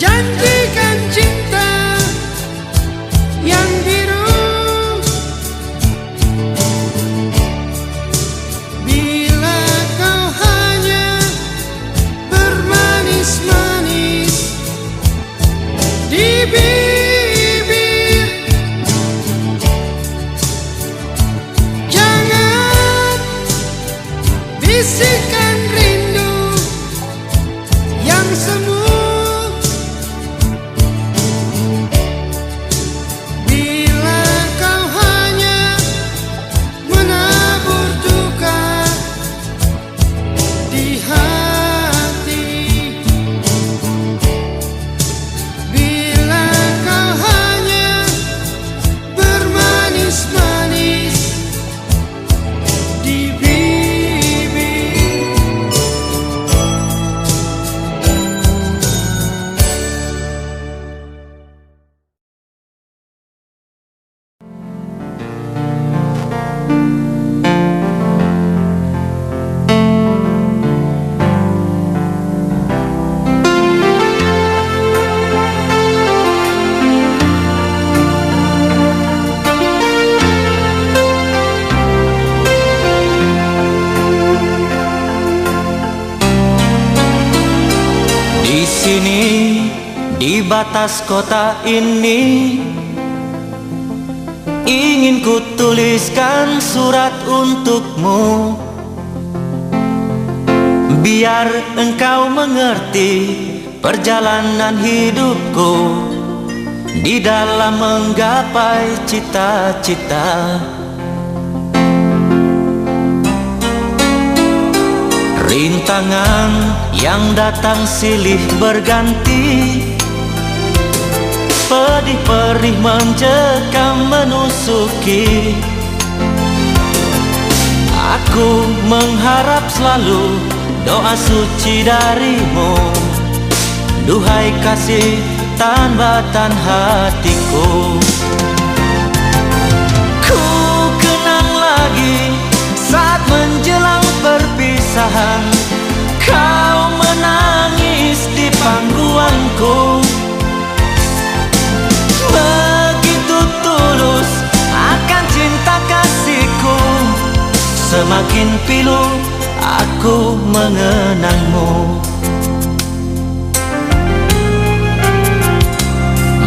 Janjikan cinta yang biru, bila kau hanya bermanis-manis di bibir. Jangan bisikan rindu yang semu. Di batas kota ini ingin ku tuliskan surat untukmu, biar engkau mengerti perjalanan hidupku di dalam menggapai cita-cita. Rintangan yang datang silih berganti, pedih perih mencekam menusuki. Aku mengharap selalu doa suci darimu, duhai kasih tambatan hatiku. Ku kenang lagi saat menjelang perpisahan, kau menangis di pangkuanku. Begitu tulus akan cinta kasihku, semakin pilu aku mengenangmu.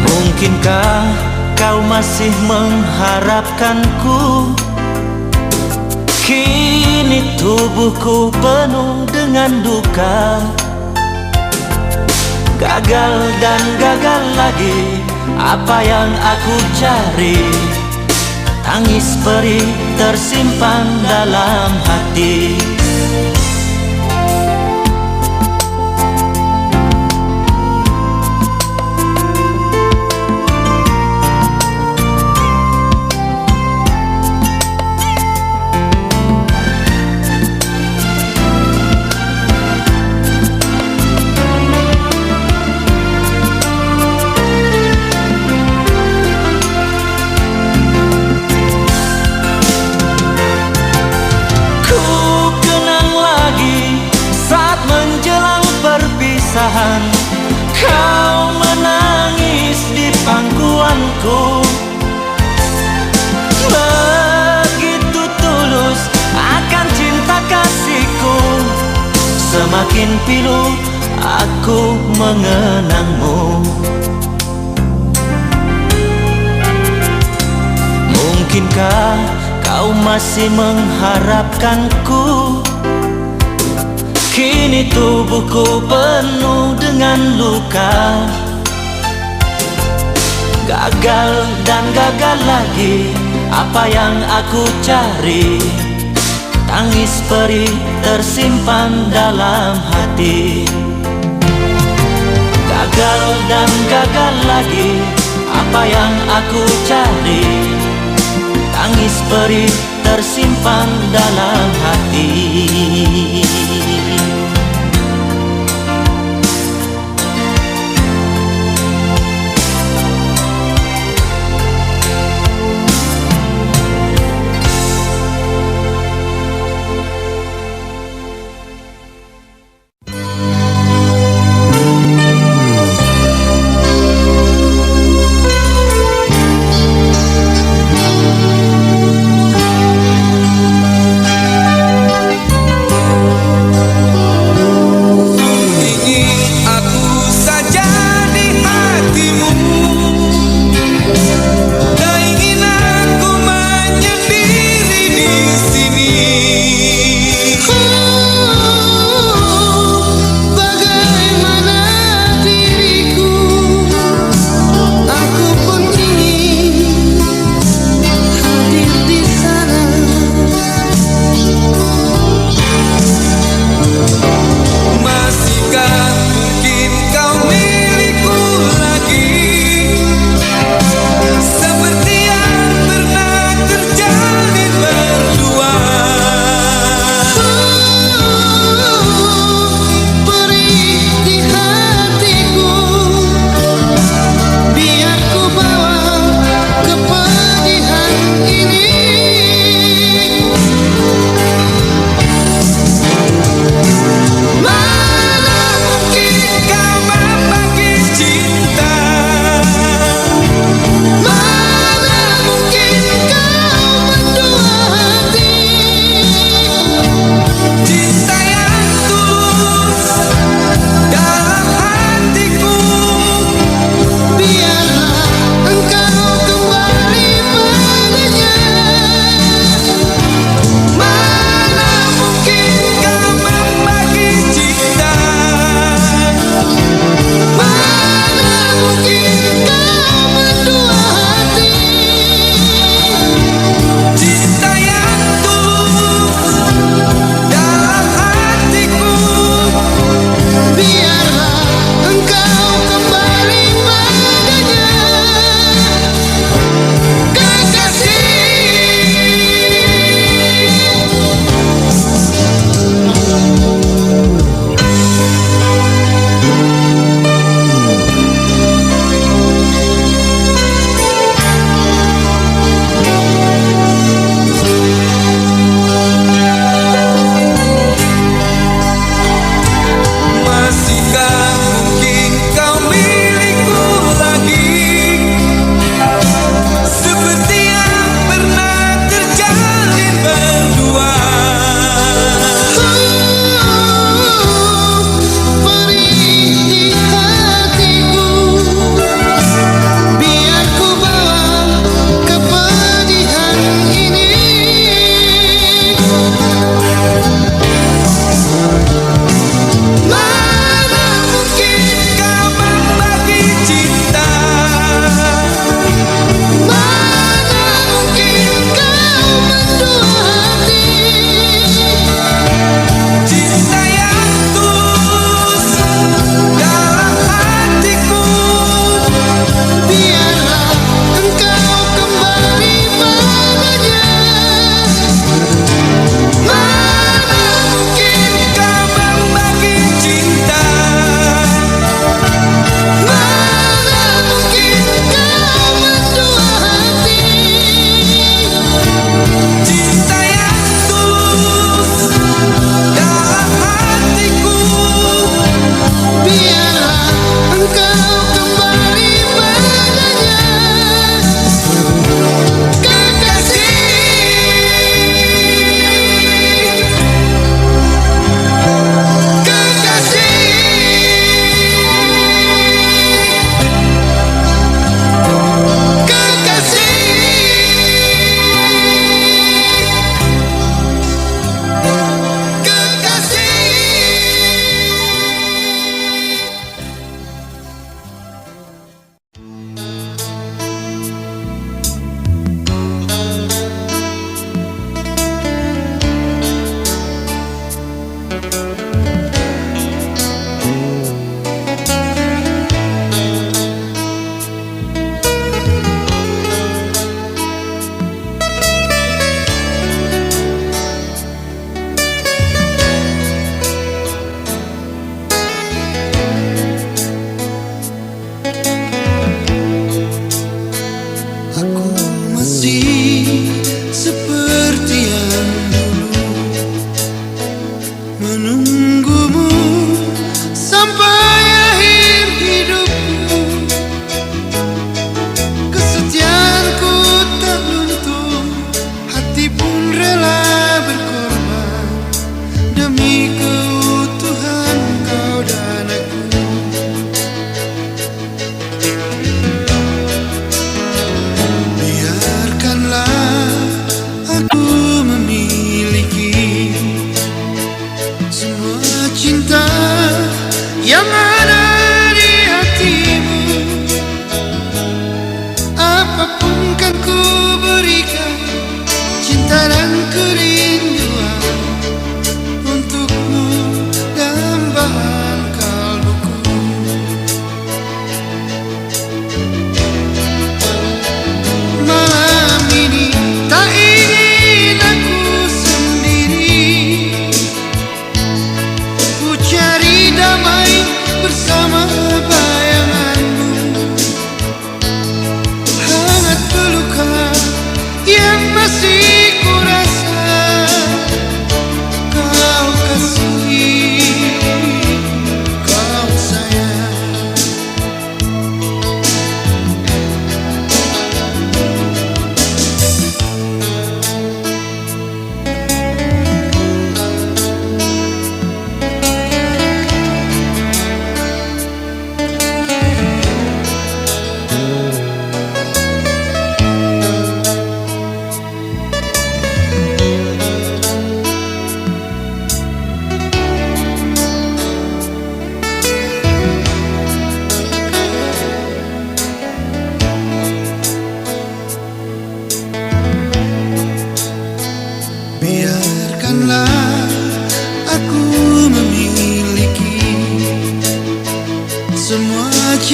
Mungkinkah kau masih mengharapkanku? Kini tubuhku penuh dengan duka, gagal dan gagal lagi apa yang aku cari. Tangis perih tersimpan dalam hati. Kau menangis di pangkuanku. Begitu tulus akan cinta kasihku, semakin pilu aku mengenangmu. Mungkinkah kau masih mengharapkanku? Kini tubuhku penuh dengan luka, gagal dan gagal lagi apa yang aku cari. Tangis perih tersimpan dalam hati. Gagal dan gagal lagi apa yang aku cari. Tangis perih tersimpan dalam hati.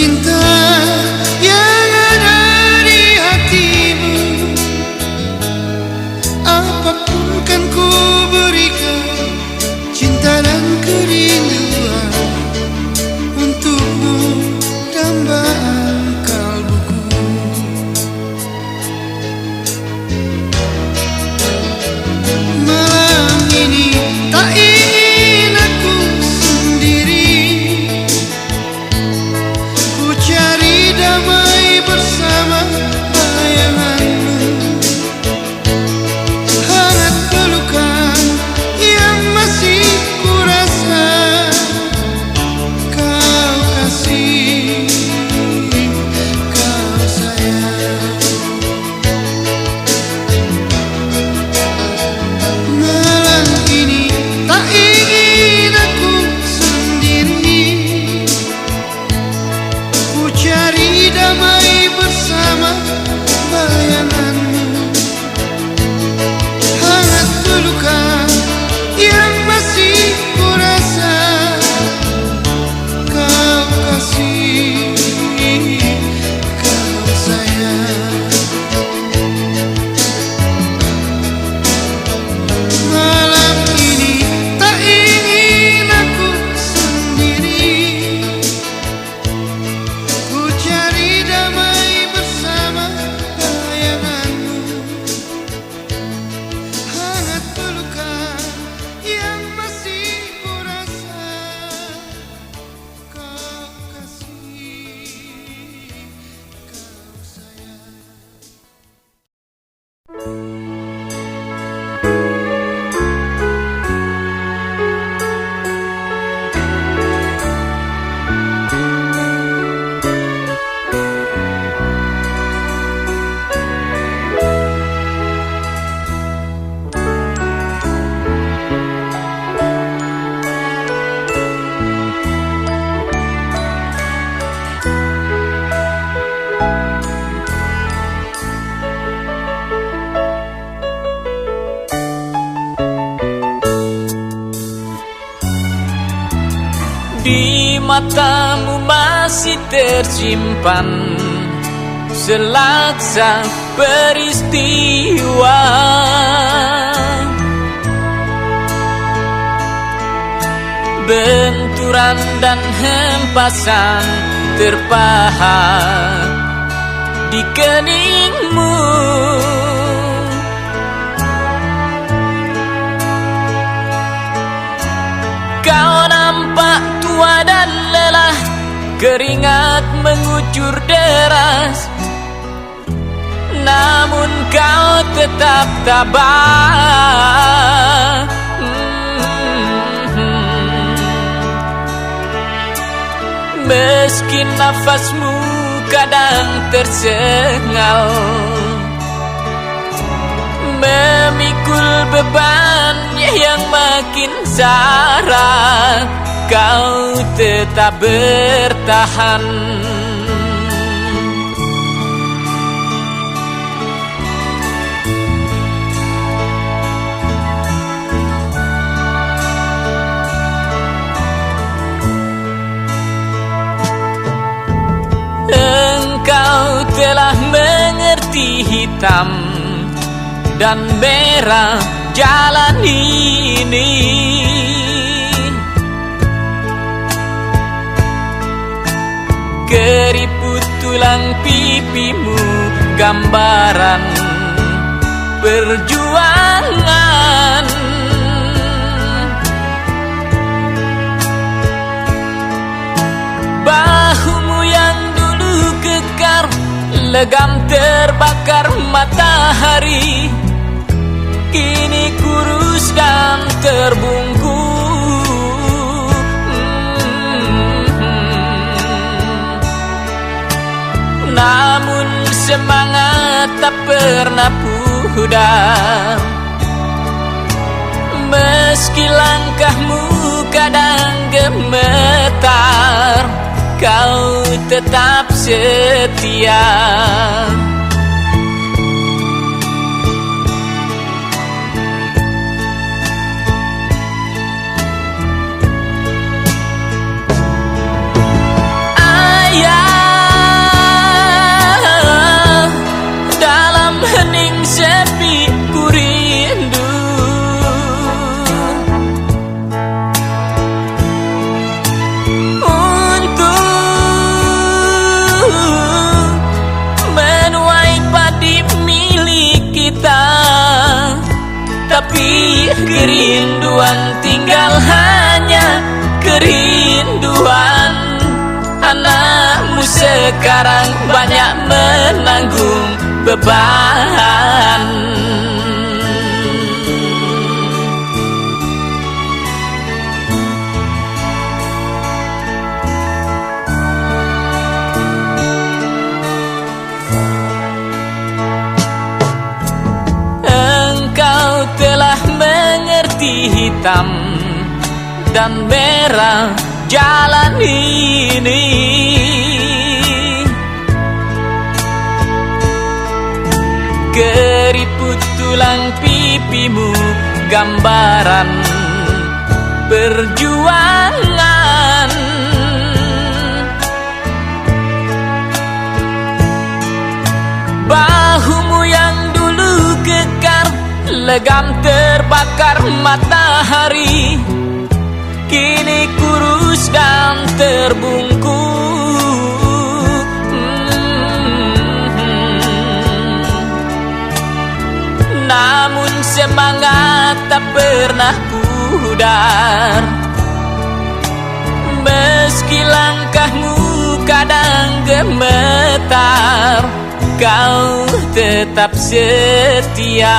cinta yang ada di hatimu. Apapun kan ku berikan, cinta dan kerinduan untukmu, dambaan kalbuku. Malam ini tak ingin aku sendiri, ku cari damai bersama bayanganmu. Hangat pelukan yang masih ku rasa, kau kasih, kau sayang. Malam ini tak ingin aku sendiri, ku cari damai bersama bayanganmu. Hangat pelukan yang masih ku rasa, kau kasih, kau sayang. Malam ini tak ingin aku sendiri, ku cari damai bersama bayanganmu. Hangat pelukan yang masih ku rasa, kau kasih, kau sayang. Di matamu masih tersimpan selaksa peristiwa, benturan dan hempasan terpahat di keningmu. Kau nampak tua dan lelah, keringat mengucur deras, namun kau tetap tabah. Meski nafasmu kadang tersengal, memikul beban yang makin syarat, kau tetap bertahan. Engkau telah mengerti hitam dan merah jalan ini, keriput tulang pipimu gambaran perjuangan. Bahumu yang dulu kekar, legam terbakar matahari, kini kurus dan terbungkus. Namun semangat tak pernah pudar, meski langkahmu kadang gemetar, kau tetap setia. Ayah sekarang banyak menanggung beban. Engkau telah mengerti hitam dan merah jalan ini. Keriput tulang pipimu gambaran perjuangan. Bahumu yang dulu kekar, legam terbakar matahari, kini kurus dan terbungkuk. Namun semangat tak pernah pudar, meski langkahmu kadang gemetar, kau tetap setia.